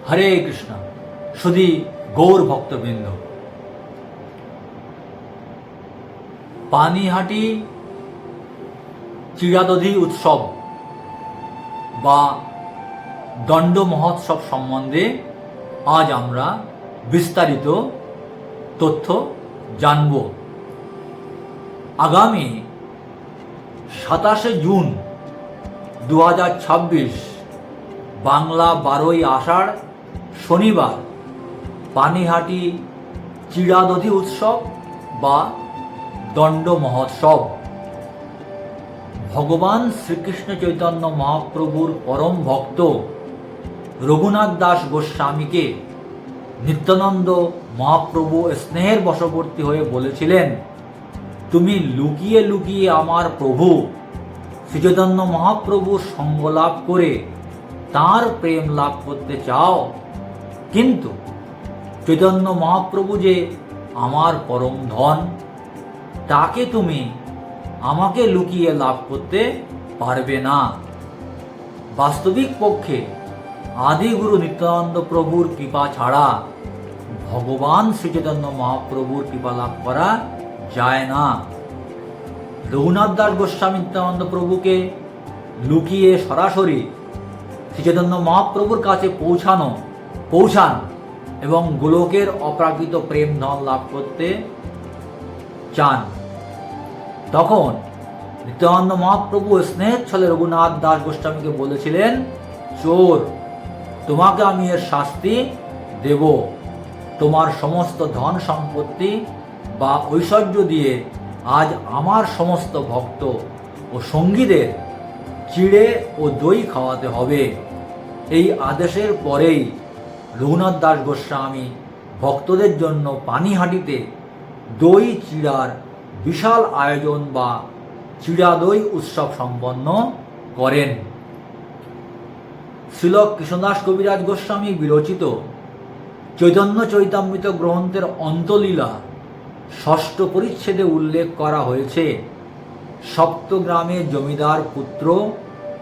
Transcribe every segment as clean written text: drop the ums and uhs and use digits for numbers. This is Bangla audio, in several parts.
হরে কৃষ্ণ। সুধী গৌর ভক্তবৃন্দ, পানিহাটি চিরাদধি উৎসব বা দণ্ড মহোৎসব সম্বন্ধে আজ আমরা বিস্তারিত তথ্য জানব। আগামী 27শে জুন 2026 বাংলা 12ই আষাঢ় শনিবার পানিহাটি চিরাদধি উৎসব বা দণ্ড মহোৎসব ভগবান শ্রীকৃষ্ণ চৈতন্য মহাপ্রভুর পরম ভক্ত রঘুনাথ দাস গোস্বামীকে নিত্যানন্দ মহাপ্রভু স্নেহের বশবর্তী হয়ে বলেছিলেন, তুমি লুকিয়ে লুকিয়ে আমার প্রভু শ্রীচৈতন্য মহাপ্রভুর সঙ্গ লাভ করে তাঁর প্রেম লাভ করতে চাও, কিন্তু চৈতন্য মহাপ্রভু যে আমার পরম ধন, তাকে তুমি আমাকে লুকিয়ে লাভ করতে পারবে না। বাস্তবিক পক্ষে আদিগুরু নিত্যানন্দ প্রভুর কৃপা ছাড়া ভগবান শ্রীচৈতন্য মহাপ্রভুর কৃপা লাভ করা যায় না। রঘুনাথ দাস গোস্বামী নিত্যানন্দ প্রভুকে লুকিয়ে সরাসরি শ্রীচৈতন্য মহাপ্রভুর কাছে পৌঁছান এবং গোলকের অপ্রাকৃত প্রেম ধন লাভ করতে চান। তখন নিত্যানন্দ মহাপ্রভু স্নেহের ছলে রঘুনাথ দাস গোস্বামীকে বলেছিলেন, চোর, তোমাকে আমি এর শাস্তি দেব। তোমার সমস্ত ধন সম্পত্তি বা ঐশ্বর্য দিয়ে আজ আমার সমস্ত ভক্ত ও সঙ্গীদের চিড়ে ও দই খাওয়াতে হবে। এই আদেশের পরেই রঘুনাথ দাস গোস্বামী ভক্তদের জন্য পানিহাটিতে দই চিড়ার বিশাল আয়োজন বা চিড়া দই উৎসব সম্পন্ন করেন। শ্রীল কৃষ্ণদাস কবিরাজ গোস্বামী বিরচিত চৈতন্য চৈতামৃত গ্রন্থের অন্তলীলা 6ষ্ঠ পরিচ্ছেদে উল্লেখ করা হয়েছে, সপ্তগ্রামের জমিদার পুত্র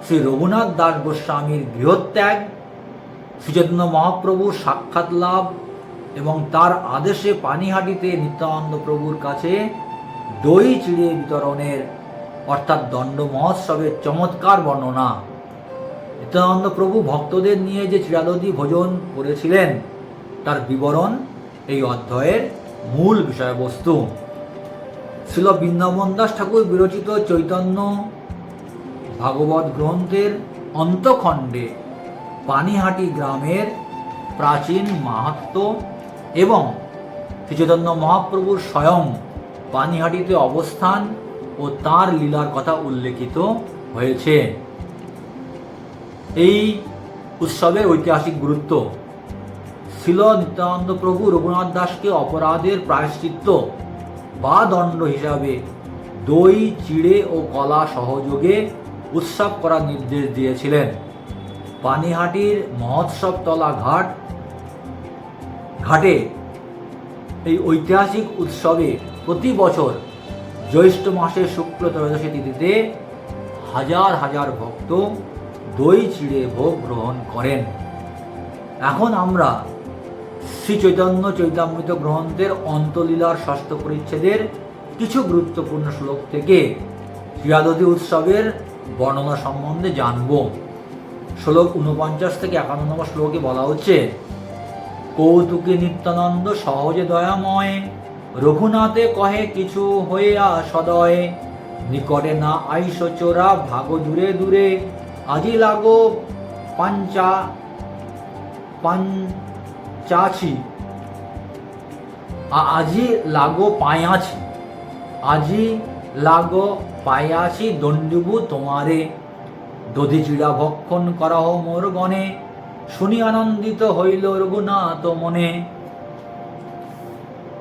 শ্রী রঘুনাথ দাস গোস্বামীর গৃহত্যাগ, শ্রীচৈতন্য মহাপ্রভুর সাক্ষাৎ লাভ এবং তার আদেশে পানিহাটিতে নিত্যানন্দ প্রভুর কাছে দই চিড়ে বিতরণের অর্থাৎ দণ্ড মহোৎসবের চমৎকার বর্ণনা। নিত্যানন্দ প্রভু ভক্তদের নিয়ে যে চিরাদধি ভোজন করেছিলেন তার বিবরণ এই অধ্যায়ের মূল বিষয়বস্তু। শ্রীল বৃন্দাবন দাস ঠাকুর বিরচিত চৈতন্য ভাগবত গ্রন্থের অন্তখণ্ডে পানিহাটি গ্রামের প্রাচীন মাহাত্ম্য এবং শ্রীচৈতন্য মহাপ্রভুর স্বয়ং পানিহাটিতে অবস্থান ও তাঁর লীলার কথা উল্লেখিত হয়েছে। এই উৎসবের ঐতিহাসিক গুরুত্ব। শ্রীল নিত্যানন্দ প্রভু রঘুনাথ দাসকে অপরাধের প্রায়শ্চিত্ত বা দণ্ড হিসাবে দই চিড়ে ও কলা সহযোগে উৎসব করার নির্দেশ দিয়েছিলেন। পানিহাটির মহোৎসবতলা ঘাটে এই ঐতিহাসিক উৎসবে প্রতি বছর জ্যৈষ্ঠ মাসের শুক্ল ত্রয়োদশী তিথিতে হাজার হাজার ভক্ত দই চিড়ে ভোগ গ্রহণ করেন। এখন আমরা শ্রী চৈতন্য চৈতামৃত গ্রন্থের অন্তলীলার 6ষ্ঠ পরিচ্ছেদের কিছু গুরুত্বপূর্ণ শ্লোক থেকে চিরাদধি উৎসবের বর্ণনা সম্বন্ধে জানব। শ্লোক 49 থেকে 51 নম্বর শ্লোকে বলা হচ্ছে, কৌতুকে নিত্যানন্দ সহজে দয়াময়, রঘুনাথে কহে কিছু হইয়া সদয়, নিকটে না আইস চোরা ভাগো দূরে দূরে, আজি লাগো পাঞ্চাছি আজি লাগো পায়াছি দণ্ডিবু তোমারে, দধি চিড়া ভক্ষণ করাহ মোর গণে, শুনি আনন্দিত হইল রঘুনাথ মনে।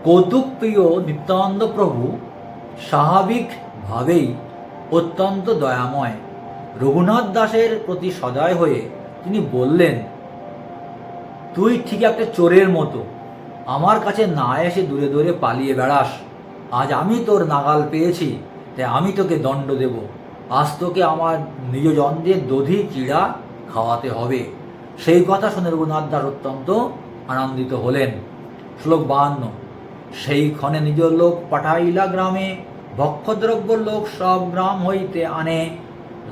কৌতুক প্রিয় নিত্যানন্দ প্রভু স্বাভাবিকভাবেই অত্যন্ত দয়াময়। রঘুনাথ দাসের প্রতি সদয় হয়ে তিনি বললেন, তুই ঠিক একটা চোরের মতো আমার কাছে না এসে দূরে দূরে পালিয়ে বেড়াস। আজ আমি তোর নাগাল পেয়েছি, তাই আমি তোকে দণ্ড দেব। আজ তোকে আমার নিজ জন দিয়ে দধি চিড়া খাওয়াতে হবে। সেই কথা শুনে রঘুনাথ দাস অত্যন্ত আনন্দিত হলেন। শ্লোক 52। সেই ক্ষণে নিজ লোক পাঠাইলা গ্রামে, ভক্ষদ্রব্য লোক সব গ্রাম হইতে আনে।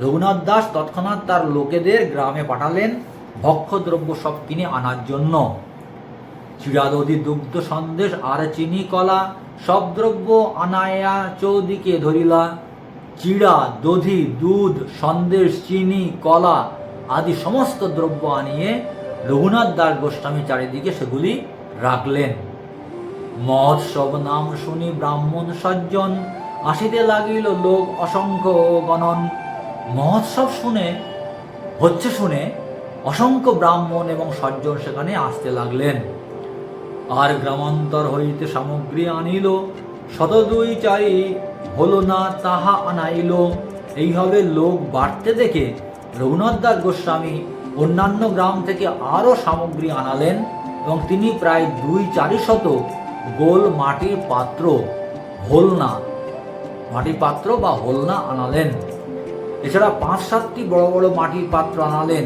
রঘুনাথ দাস তৎক্ষণাৎ তার লোকেদের গ্রামে পাঠালেন ভক্ষদ্রব্য সব কিনে আনার জন্য। চিড়া, দধি, দুগ্ধ, সন্দেশ আর চিনি, কলা সব দ্রব্য আনায়া চৌদিকে ধরিলা। চিড়া, দধি, দুধ, সন্দেশ, চিনি, কলা আদি সমস্ত দ্রব্য আনিয়ে রঘুনাথ দাস গোস্বামী চারিদিকে সেগুলি রাখলেন। মহোৎসব নাম শুনি ব্রাহ্মণ সজ্জন, আসিতে লাগিল লোক অসংখ্য গণন। মহোৎসব শুনে অসংখ্য ব্রাহ্মণ এবং সজ্জন সেখানে আসতে লাগলেন। আর গ্রামান্তর হইতে সামগ্রী আনিল, 102-4 হলো না তাহা আনাইল। এইভাবে লোক বাড়তে দেখে রঘুনাথ দাস গোস্বামী অন্যান্য গ্রাম থেকে আরও সামগ্রী আনালেন এবং তিনি প্রায় 2-4 গোল মাটির পাত্র, মাটির পাত্র বা হোলনা আনালেন। এছাড়া 5-7টি বড় বড় মাটির পাত্র আনালেন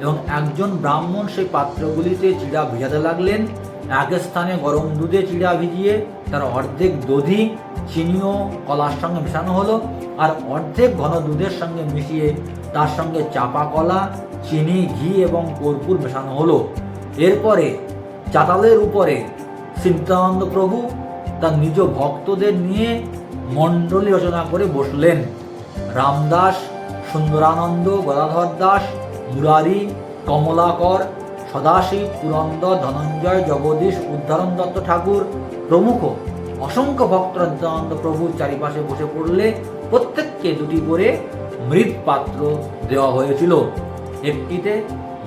এবং একজন ব্রাহ্মণ সেই পাত্রগুলিতে চিড়া ভিজাতে লাগলেন। এক স্থানে গরম দুধে চিড়া ভিজিয়ে তার অর্ধেক দধি, চিনি ও কলার সঙ্গে মেশানো হলো, আর অর্ধেক ঘন দুধের সঙ্গে মিশিয়ে তার সঙ্গে চাপা কলা, চিনি, ঘি এবং কর্পূর মেশানো হলো। এরপরে চাতালের উপরে নিত্যানন্দ প্রভু তার নিজ ভক্তদের নিয়ে মণ্ডলী রচনা করে বসলেন। রামদাস, সুন্দরানন্দ, গদাধর দাস, মুরারি, কমলাকর, সদাশিব, পুরন্দর, ধনঞ্জয়, জগদীশ, উদ্ধারণ দত্ত ঠাকুর প্রমুখ অসংখ্য ভক্তরা নিত্যানন্দ প্রভুর চারিপাশে বসে পড়লে প্রত্যেককে 2টি করে মৃৎ পাত্র দেওয়া হয়েছিল। একটিতে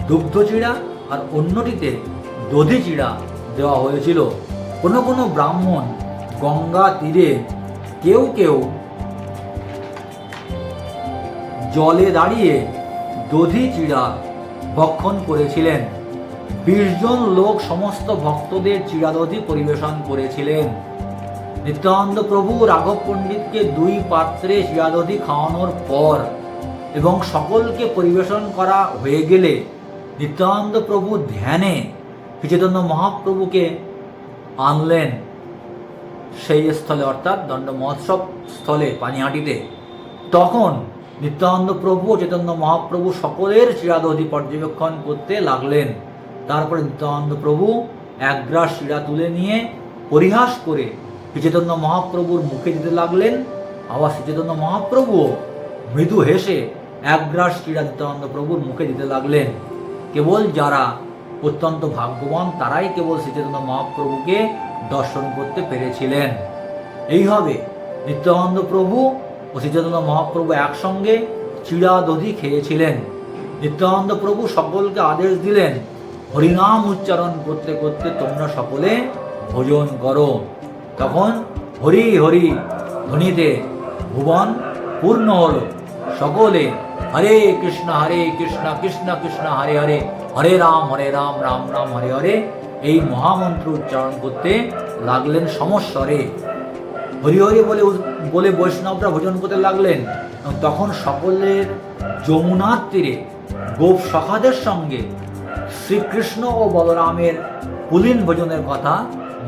দুগ্ধ চিড়া আর অন্যটিতে দধি চিড়া দেওয়া হয়েছিল। কোনো কোনো ব্রাহ্মণ গঙ্গা তীরে কেউ কেউ জলে দাঁড়িয়ে দধি চিড়া ভক্ষণ করেছিলেন। 20 জন লোক সমস্ত ভক্তদের চিড়া দধি পরিবেশন করেছিলেন। নিত্যানন্দ প্রভু রাঘব পণ্ডিতকে 2 পাত্রে চিড়া দধি খাওয়ানোর পর এবং সকলকে পরিবেশন করা হয়ে গেলে নিত্যানন্দ প্রভু ধ্যানে চৈতন্য মহাপ্রভুকে আনলেন সেই স্থলে, অর্থাৎ দণ্ড মহোৎসব স্থলে পানিহাটিতে। তখন নিত্যানন্দ প্রভু ও চৈতন্য মহাপ্রভু সকলের চিড়া দধি পর্যবেক্ষণ করতে লাগলেন। তারপরে নিত্যানন্দ প্রভু 1 গ্রাস চিড়া তুলে নিয়ে পরিহাস করে চৈতন্য মহাপ্রভুর মুখে দিতে লাগলেন। আবার চৈতন্য মহাপ্রভুও মৃদু হেসে 1 গ্রাস চিড়া নিত্যানন্দ প্রভুর মুখে দিতে লাগলেন। কেবল যারা অত্যন্ত ভাগ্যবান তারাই কেবল চৈতন্য মহাপ্রভুকে দর্শন করতে পেরেছিলেন। এইভাবে নিত্যানন্দ প্রভু ও চৈতন্য মহাপ্রভু একসঙ্গে চিড়া দধি খেয়েছিলেন। নিত্যানন্দ প্রভু সকলকে আদেশ দিলেন, হরিনাম উচ্চারণ করতে করতে তোমরা সকলে ভোজন করো। তখন হরি হরি ধ্বনিতে ভুবন পূর্ণ হল। সকলে হরে কৃষ্ণ কৃষ্ণ কৃষ্ণ হরে হরে, হরে রাম রাম রাম হরে হরে এই মহামন্ত্র উচ্চারণ করতে লাগলেন সমস্বরে। হরি হরি বলে বৈষ্ণবরা ভোজন করতে লাগলেন। তখন সকলের যমুনার তীরে গোপ সখাদের সঙ্গে শ্রীকৃষ্ণ ও বলরামের পুলিন ভোজনের কথা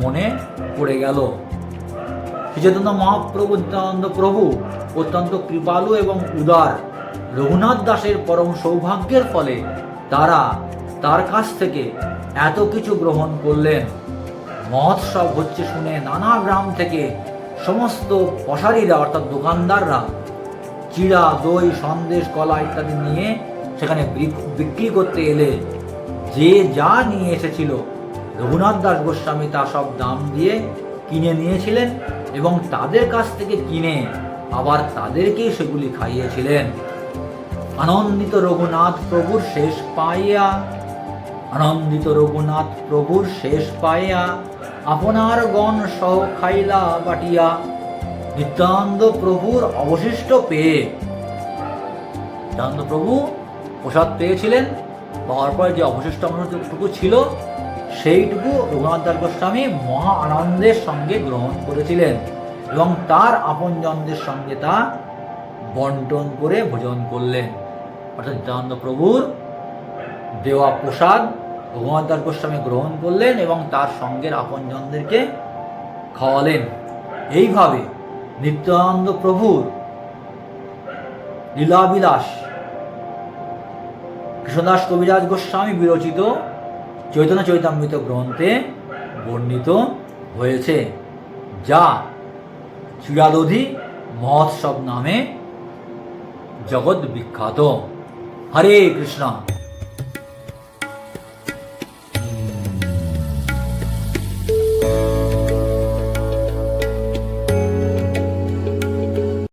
মনে পড়ে গেল। চৈতন্য মহাপ্রভু নিত্যানন্দ প্রভু অত্যন্ত কৃপালু এবং উদার। রঘুনাথ দাসের পরম সৌভাগ্যের ফলে তারা তার কাছ থেকে এত কিছু গ্রহণ করলেন। মহোৎসব হচ্ছে শুনে নানা গ্রাম থেকে সমস্ত পশারীরা অর্থাৎ দোকানদাররা চিড়া, দই, সন্দেশ, কলা ইত্যাদি নিয়ে সেখানে বিক্রি করতে এলে যে যা নিয়ে এসেছিল রঘুনাথ দাস গোস্বামী তা সব দাম দিয়ে কিনে নিয়েছিলেন এবং তাদের কাছ থেকে কিনে আবার তাদেরকেই সেগুলি খাইয়েছিলেন। আনন্দিত রঘুনাথ প্রভুর শেষ পাইয়া আপনার গণ সহ খাইলা বাটিয়া। নিত্যানন্দ প্রভুর অবশিষ্ট পেয়ে নিত্যানন্দ প্রভু প্রসাদ পেয়েছিলেন, পাওয়ার পর যে অবশিষ্ট অংশটুকু ছিল সেইটুকু রঘুনাথ দাস গোস্বামী মহা আনন্দের সঙ্গে গ্রহণ করেছিলেন এবং তার আপনজনদের সঙ্গে তা বন্টন করে ভোজন করলেন। অর্থাৎ নিত্যানন্দ প্রভুর দেওয়া প্রসাদ ভগবদ্দাস গোস্বামী গ্রহণ করলেন এবং তার সঙ্গের আপনজনদেরকে খাওয়ালেন। এইভাবে নিত্যানন্দ প্রভুর লীলাবিলাস কৃষ্ণদাস কবিরাজ গোস্বামী বিরচিত চৈতন্য চরিতামৃত গ্রন্থে বর্ণিত হয়েছে, যা চিরাদধি মহোৎসব নামে জগৎ বিখ্যাত। হরে কৃষ্ণ।